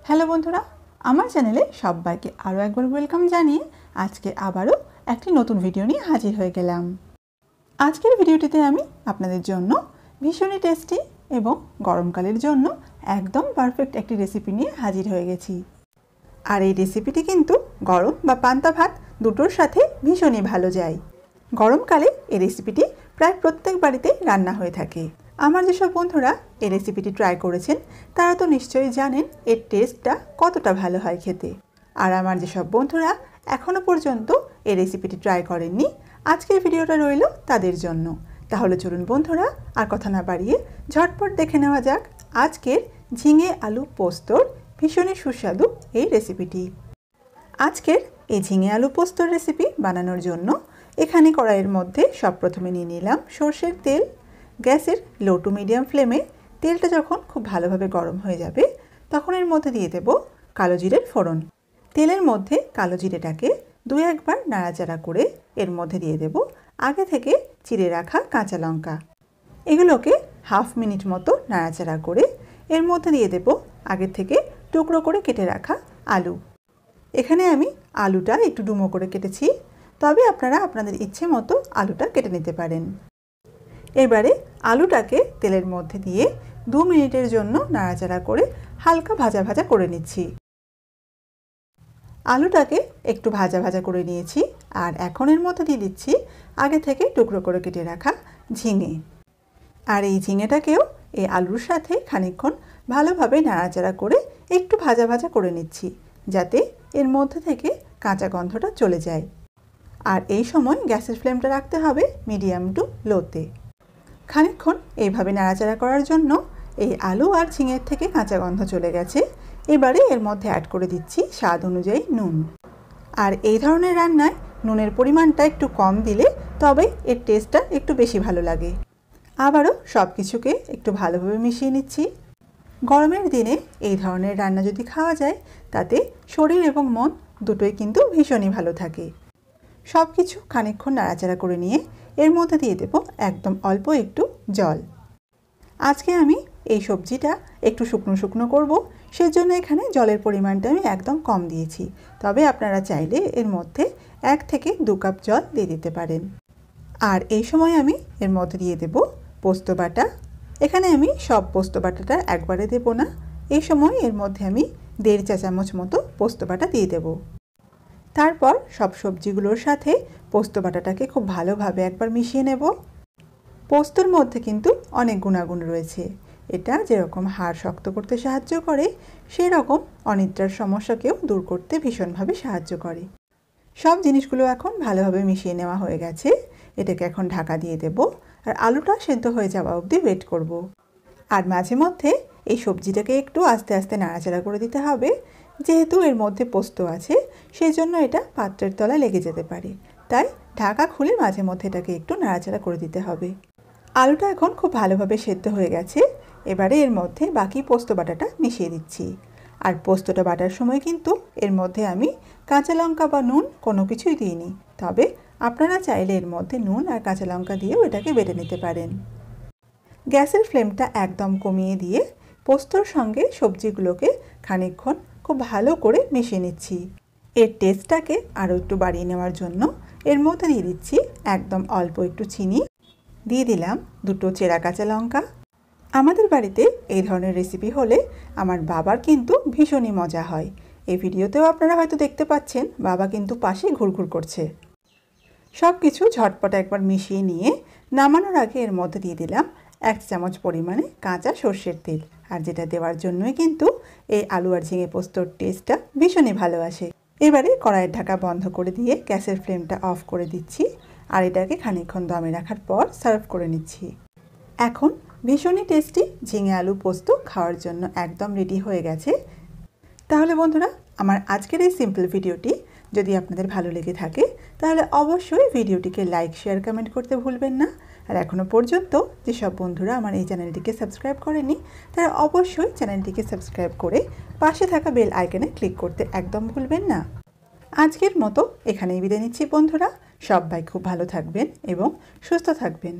Hello বন্ধুরা, আমার চ্যানেলে সবাইকে আরও একবার ওয়েলকাম জানিয়ে আজকে আবারও একটি নতুন ভিডিও নিয়ে হাজির হয়ে গেলাম। আজকের ভিডিওটিতে আমি আপনাদের জন্য ভীষণই টেস্টি এবং গরমকালের জন্য একদম পারফেক্ট একটি রেসিপি নিয়ে হাজির হয়ে গেছি। আর এই রেসিপিটি কিন্তু গরম বা পান্তা ভাত দুটোর সাথে ভীষণই ভালো যায়। গরমকালে এই রেসিপিটি প্রায় প্রত্যেক বাড়িতে রান্না হয়ে থাকে। আমার যেসব বন্ধুরা এই রেসিপিটি ট্রাই করেছেন তারা তো নিশ্চয়ই জানেন এর টেস্টটা কতটা ভালো হয় খেতে। আর আমার যেসব বন্ধুরা এখনও পর্যন্ত এই রেসিপিটি ট্রাই করেননি, আজকের ভিডিওটা রইল তাদের জন্য। তাহলে চলুন বন্ধুরা, আর কথা না বাড়িয়ে ঝটপট দেখে নেওয়া যাক আজকের ঝিঙে আলু পোস্তর ভীষণই সুস্বাদু এই রেসিপিটি। আজকের এই ঝিঙে আলু পোস্তর রেসিপি বানানোর জন্য এখানে কড়াইয়ের মধ্যে সব প্রথমে নিয়ে নিলাম সর্ষের তেল। গ্যাসের লো টু মিডিয়াম ফ্লেমে তেলটা যখন খুব ভালোভাবে গরম হয়ে যাবে তখন এর মধ্যে দিয়ে দেব কালো জিরের ফোড়ন। তেলের মধ্যে কালো জিরেটাকে দুই একবার নাড়াচাড়া করে এর মধ্যে দিয়ে দেব আগে থেকে চিড়ে রাখা কাঁচা লঙ্কা। এগুলোকে হাফ মিনিট মতো নাড়াচাড়া করে এর মধ্যে দিয়ে দেব আগে থেকে টুকরো করে কেটে রাখা আলু। এখানে আমি আলুটা একটু ডুমো করে কেটেছি, তবে আপনারা আপনাদের ইচ্ছে মতো আলুটা কেটে নিতে পারেন। এবারে আলুটাকে তেলের মধ্যে দিয়ে 2 মিনিটের জন্য নাড়াচাড়া করে হালকা ভাজা ভাজা করে নিচ্ছি। আলুটাকে একটু ভাজা ভাজা করে নিয়েছি, আর এখন এর মধ্যে দিয়ে দিচ্ছি আগে থেকে টুকরো করে কেটে রাখা ঝিঙে। আর এই ঝিঙেটাকেও এই আলুর সাথে খানিকক্ষণ ভালোভাবে নাড়াচাড়া করে একটু ভাজা ভাজা করে নিচ্ছি, যাতে এর মধ্যে থেকে কাঁচা গন্ধটা চলে যায়। আর এই সময় গ্যাসের ফ্লেমটা রাখতে হবে মিডিয়াম টু লোতে। খানিকক্ষণ এইভাবে নাড়াচাড়া করার জন্য এই আলু আর ঝিঙের থেকে কাঁচা গন্ধ চলে গেছে। এবারে এর মধ্যে অ্যাড করে দিচ্ছি স্বাদ অনুযায়ী নুন। আর এই ধরনের রান্নায় নুনের পরিমাণটা একটু কম দিলে তবে এর টেস্টটা একটু বেশি ভালো লাগে। আবারও সব কিছুকে একটু ভালোভাবে মিশিয়ে নিচ্ছি। গরমের দিনে এই ধরনের রান্না যদি খাওয়া যায় তাতে শরীর এবং মন দুটোই কিন্তু ভীষণই ভালো থাকে। সব কিছু খানিকক্ষণ নাড়াচাড়া করে নিয়ে এর মধ্যে দিয়ে দেব একদম অল্প একটু জল। আজকে আমি এই সবজিটা একটু শুকনো শুকনো করব, সেজন্য এখানে জলের পরিমাণটা আমি একদম কম দিয়েছি। তবে আপনারা চাইলে এর মধ্যে 1 থেকে 2 কাপ জল দিয়ে দিতে পারেন। আর এই সময় আমি এর মধ্যে দিয়ে দেব পোস্ত বাটা। এখানে আমি সব পোস্ত বাটাটা একবারে দেব না, এই সময় এর মধ্যে আমি 1.5 চা চামচ মতো পোস্ত বাটা দিয়ে দেব। তারপর সব সবজিগুলোর সাথে পোস্ত বাটাটাকে খুব ভালোভাবে একবার মিশিয়ে নেব। পোস্তর মধ্যে কিন্তু অনেক গুণাগুণ রয়েছে। এটা যেরকম হাড় শক্ত করতে সাহায্য করে, সেই রকম অনিদ্রার সমস্যাকেও দূর করতে ভীষণভাবে সাহায্য করে। সব জিনিসগুলো এখন ভালোভাবে মিশিয়ে নেওয়া হয়ে গেছে। এটাকে এখন ঢাকা দিয়ে দেব, আর আলুটা সেদ্ধ হয়ে যাওয়া অবধি ওয়েট করব। আর মাঝে মধ্যে এই সবজিটাকে একটু আস্তে আস্তে নাড়াচাড়া করে দিতে হবে, যেহেতু এর মধ্যে পোস্ত আছে সেই জন্য এটা পাত্রের তলায় লেগে যেতে পারে। তাই ঢাকা খুলে মাঝে মধ্যে এটাকে একটু নাড়াচাড়া করে দিতে হবে। আলুটা এখন খুব ভালোভাবে সেদ্ধ হয়ে গেছে। এবারে এর মধ্যে বাকি পোস্ত বাটাটা মিশিয়ে দিচ্ছি। আর পোস্তটা বাটার সময় কিন্তু এর মধ্যে আমি কাঁচা লঙ্কা বা নুন কোনো কিছুই দিইনি, তবে আপনারা চাইলে এর মধ্যে নুন আর কাঁচা লঙ্কা দিয়েও এটাকে বেটে নিতে পারেন। গ্যাসের ফ্লেমটা একদম কমিয়ে দিয়ে পোস্তর সঙ্গে সবজিগুলোকে খানিকক্ষণ খুব ভালো করে মিশিয়ে নিচ্ছি। এর টেস্টটাকে আরও একটু বাড়িয়ে নেওয়ার জন্য এর মধ্যে দিয়ে দিচ্ছি একদম অল্প একটু চিনি, দিয়ে দিলাম 2 চেরা কাঁচা লঙ্কা। আমাদের বাড়িতে এই ধরনের রেসিপি হলে আমার বাবার কিন্তু ভীষণই মজা হয়। এই ভিডিওতেও আপনারা হয়তো দেখতে পাচ্ছেন বাবা কিন্তু পাশে ঘুরঘুর করছে। সব কিছু ঝটপট একবার মিশিয়ে নিয়ে নামানোর আগে এর মধ্যে দিয়ে দিলাম 1 চামচ পরিমাণে কাঁচা সর্ষের তেল। আর যেটা দেওয়ার জন্যই কিন্তু এই আলু আর ঝিঙে পোস্তর টেস্টটা ভীষণই ভালো আসে। এবারে কড়াইয়ের ঢাকা বন্ধ করে দিয়ে গ্যাসের ফ্লেমটা অফ করে দিচ্ছি, আর এটাকে খানিকক্ষণ দমে রাখার পর সার্ভ করে নিচ্ছি। এখন ভীষণই টেস্টি ঝিঙে আলু পোস্ত খাওয়ার জন্য একদম রেডি হয়ে গেছে। তাহলে বন্ধুরা, আমার আজকের এই সিম্পল ভিডিওটি যদি আপনাদের ভালো লেগে থাকে তাহলে অবশ্যই ভিডিওটিকে লাইক, শেয়ার, কমেন্ট করতে ভুলবেন না। আর এখনও পর্যন্ত যেসব বন্ধুরা আমার এই চ্যানেলটিকে সাবস্ক্রাইব করেনি তারা অবশ্যই চ্যানেলটিকে সাবস্ক্রাইব করে পাশে থাকা বেল আইকনে ক্লিক করতে একদম ভুলবেন না। আজকের মতো এখানেই বিদায় নিচ্ছি বন্ধুরা। সবাই খুব ভালো থাকবেন এবং সুস্থ থাকবেন।